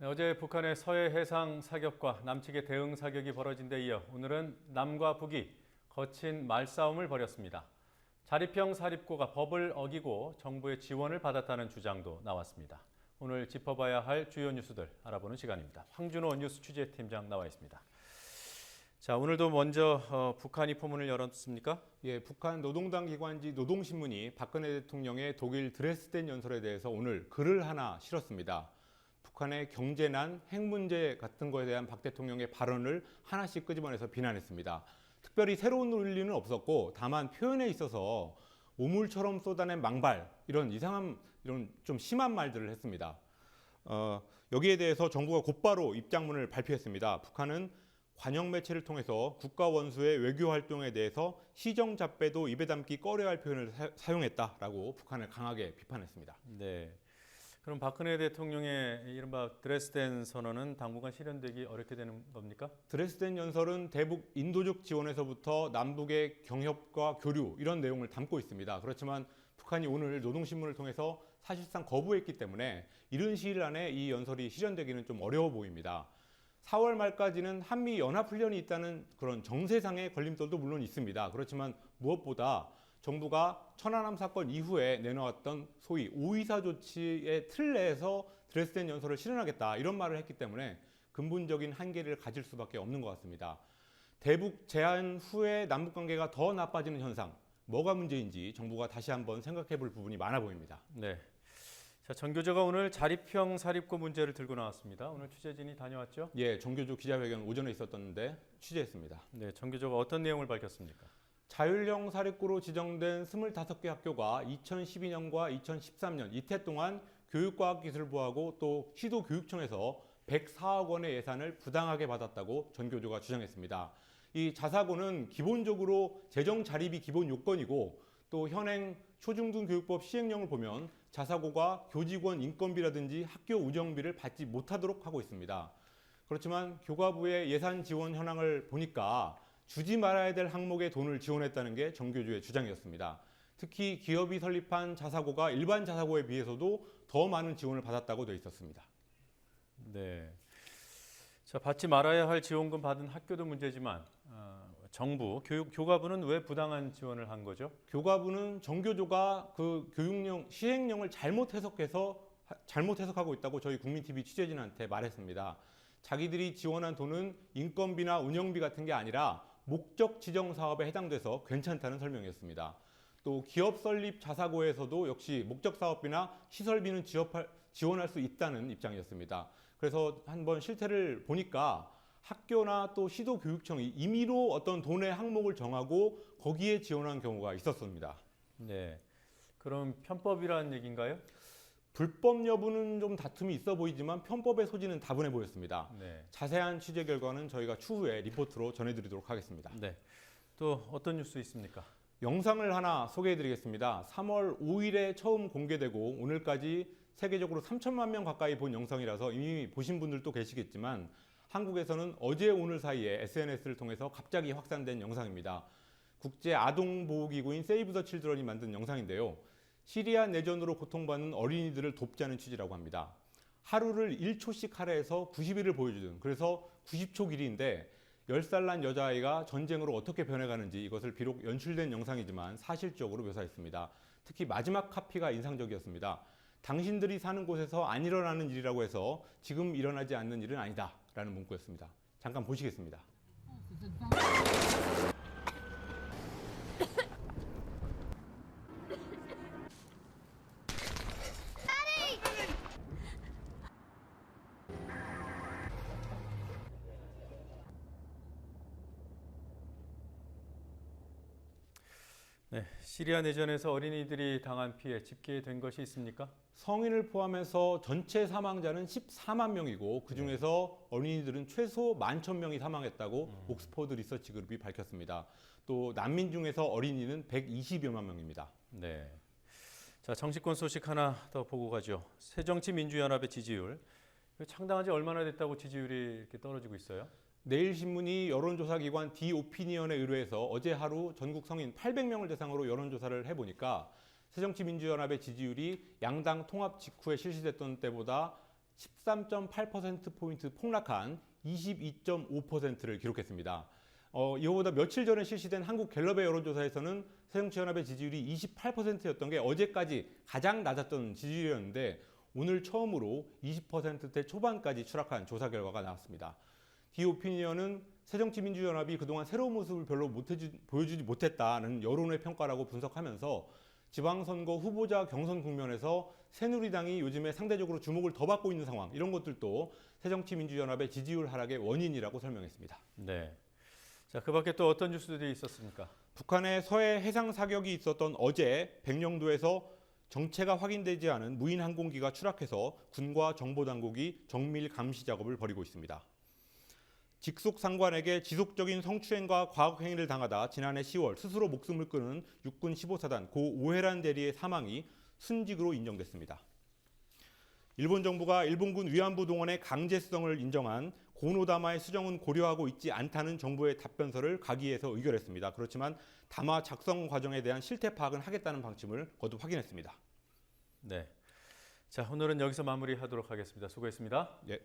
네, 어제 북한의 서해 해상 사격과 남측의 대응 사격이 벌어진 데 이어 오늘은 남과 북이 거친 말싸움을 벌였습니다. 자립형 사립고가 법을 어기고 정부의 지원을 받았다는 주장도 나왔습니다. 오늘 짚어봐야 할 주요 뉴스들 알아보는 시간입니다. 황준호 뉴스 취재팀장 나와 있습니다. 자, 오늘도 먼저 북한이 포문을 열었습니까? 예, 북한 노동당 기관지 노동신문이 박근혜 대통령의 독일 드레스덴 연설에 대해서 오늘 글을 하나 실었습니다. 북한의 경제난, 핵 문제 같은 거에 대한 박 대통령의 발언을 하나씩 끄집어내서 비난했습니다. 특별히 새로운 논리는 없었고 다만 표현에 있어서 오물처럼 쏟아낸 망발, 이런 좀 심한 말들을 했습니다. 여기에 대해서 정부가 곧바로 입장문을 발표했습니다. 북한은 관영 매체를 통해서 국가 원수의 외교 활동에 대해서 시정잡배도 입에 담기 꺼려할 표현을 사용했다라고 북한을 강하게 비판했습니다. 네. 그럼 박근혜 대통령의 이른바 드레스덴 선언은 당분간 실현되기 어렵게 되는 겁니까? 드레스덴 연설은 대북 인도적 지원에서부터 남북의 경협과 교류 이런 내용을 담고 있습니다. 그렇지만 북한이 오늘 노동신문을 통해서 사실상 거부했기 때문에 이른 시일 안에 이 연설이 실현되기는 좀 어려워 보입니다. 4월 말까지는 한미 연합훈련이 있다는 그런 정세상의 걸림돌도 물론 있습니다. 그렇지만 무엇보다 정부가 천안함 사건 이후에 내놓았던 소위 524 조치의 틀 내에서 드레스덴 연설을 실현하겠다 이런 말을 했기 때문에 근본적인 한계를 가질 수밖에 없는 것 같습니다. 대북 제한 후에 남북관계가 더 나빠지는 현상, 뭐가 문제인지 정부가 다시 한번 생각해 볼 부분이 많아 보입니다. 네. 자, 정 교조가 오늘 자립형 사립고 문제를 들고 나왔습니다. 오늘 취재진이 다녀왔죠? 예, 정 교조 기자회견 오전에 있었던데 취재했습니다. 네, 정 교조가 어떤 내용을 밝혔습니까? 자율형 사립고로 지정된 25개 학교가 2012년과 2013년 이태 동안 교육과학기술부하고 또 시도교육청에서 104억 원의 예산을 부당하게 받았다고 전 교조가 주장했습니다. 이 자사고는 기본적으로 재정 자립이 기본 요건이고 또 현행 초중등교육법 시행령을 보면 자사고가 교직원 인건비라든지 학교 운영비를 받지 못하도록 하고 있습니다. 그렇지만 교과부의 예산 지원 현황을 보니까 주지 말아야 될 항목에 돈을 지원했다는 게 정교조의 주장이었습니다. 특히 기업이 설립한 자사고가 일반 자사고에 비해서도 더 많은 지원을 받았다고 되어 있었습니다. 네. 자, 받지 말아야 할 지원금 받은 학교도 문제지만 정부, 교과부는 왜 부당한 지원을 한 거죠? 교과부는 정교조가 그 교육령, 시행령을 잘못 해석하고 있다고 저희 국민TV 취재진한테 말했습니다. 자기들이 지원한 돈은 인건비나 운영비 같은 게 아니라 목적 지정 사업에 해당돼서 괜찮다는 설명이었습니다. 또 기업 설립 자사고에서도 역시 목적 사업비나 시설비는 지원할 수 있다는 입장이었습니다. 그래서 한번 실태를 보니까 학교나 또 시도교육청이 임의로 어떤 돈의 항목을 정하고 거기에 지원한 경우가 있었습니다. 네. 그럼 편법이라는 얘기인가요? 불법 여부는 좀 다툼이 있어 보이지만 편법의 소지는 다분해 보였습니다. 네. 자세한 취재 결과는 저희가 추후에 리포트로 전해드리도록 하겠습니다. 네. 또 어떤 뉴스 있습니까? 영상을 하나 소개해드리겠습니다. 3월 5일에 처음 공개되고 오늘까지 세계적으로 3천만 명 가까이 본 영상이라서 이미 보신 분들도 계시겠지만 한국에서는 어제 오늘 사이에 SNS를 통해서 갑자기 확산된 영상입니다. 국제 아동보호기구인 세이브 더 칠드런이 만든 영상인데요. 시리아 내전으로 고통받는 어린이들을 돕자는 취지라고 합니다. 하루를 1초씩 할애해서 90일을 보여주는, 그래서 90초 길이인데 10살 난 여자아이가 전쟁으로 어떻게 변해가는지 이것을 비록 연출된 영상이지만 사실적으로 묘사했습니다. 특히 마지막 카피가 인상적이었습니다. 당신들이 사는 곳에서 안 일어나는 일이라고 해서 지금 일어나지 않는 일은 아니다 라는 문구였습니다. 잠깐 보시겠습니다. 네, 시리아 내전에서 어린이들이 당한 피해 집계된 것이 있습니까? 성인을 포함해서 전체 사망자는 14만 명이고 그중에서 어린이들은 최소 11,000명이 사망했다고 옥스퍼드 리서치 그룹이 밝혔습니다. 또 난민 중에서 어린이는 120여만 명입니다. 네. 자, 정치권 소식 하나 더 보고 가죠. 새정치민주연합의 지지율. 창당한 지 얼마나 됐다고 지지율이 이렇게 떨어지고 있어요? 내일신문이 여론조사기관 디오피니언에 의뢰해서 어제 하루 전국 성인 800명을 대상으로 여론조사를 해보니까 새정치민주연합의 지지율이 양당 통합 직후에 실시됐던 때보다 13.8%포인트 폭락한 22.5%를 기록했습니다. 이거보다 며칠 전에 실시된 한국 갤럽의 여론조사에서는 새정치연합의 지지율이 28%였던 게 어제까지 가장 낮았던 지지율이었는데 오늘 처음으로 20%대 초반까지 추락한 조사 결과가 나왔습니다. 디오피니언은 새정치민주연합이 그동안 새로운 모습을 별로 보여주지 못했다는 여론의 평가라고 분석하면서 지방선거 후보자 경선 국면에서 새누리당이 요즘에 상대적으로 주목을 더 받고 있는 상황, 이런 것들도 새정치민주연합의 지지율 하락의 원인이라고 설명했습니다. 네. 자, 그 밖에 또 어떤 뉴스들이 있었습니까? 북한의 서해 해상 사격이 있었던 어제 백령도에서 정체가 확인되지 않은 무인 항공기가 추락해서 군과 정보당국이 정밀 감시 작업을 벌이고 있습니다. 직속 상관에게 지속적인 성추행과 과학행위를 당하다 지난해 10월 스스로 목숨을 끊은 육군 15사단 고 오해란 대리의 사망이 순직으로 인정됐습니다. 일본 정부가 일본군 위안부 동원의 강제성을 인정한 고노다마의 수정은 고려하고 있지 않다는 정부의 답변서를 가기에서 의결했습니다. 그렇지만 담화 작성 과정에 대한 실태 파악은 하겠다는 방침을 거듭 확인했습니다. 네. 자, 오늘은 여기서 마무리하도록 하겠습니다. 수고했습니다. 예.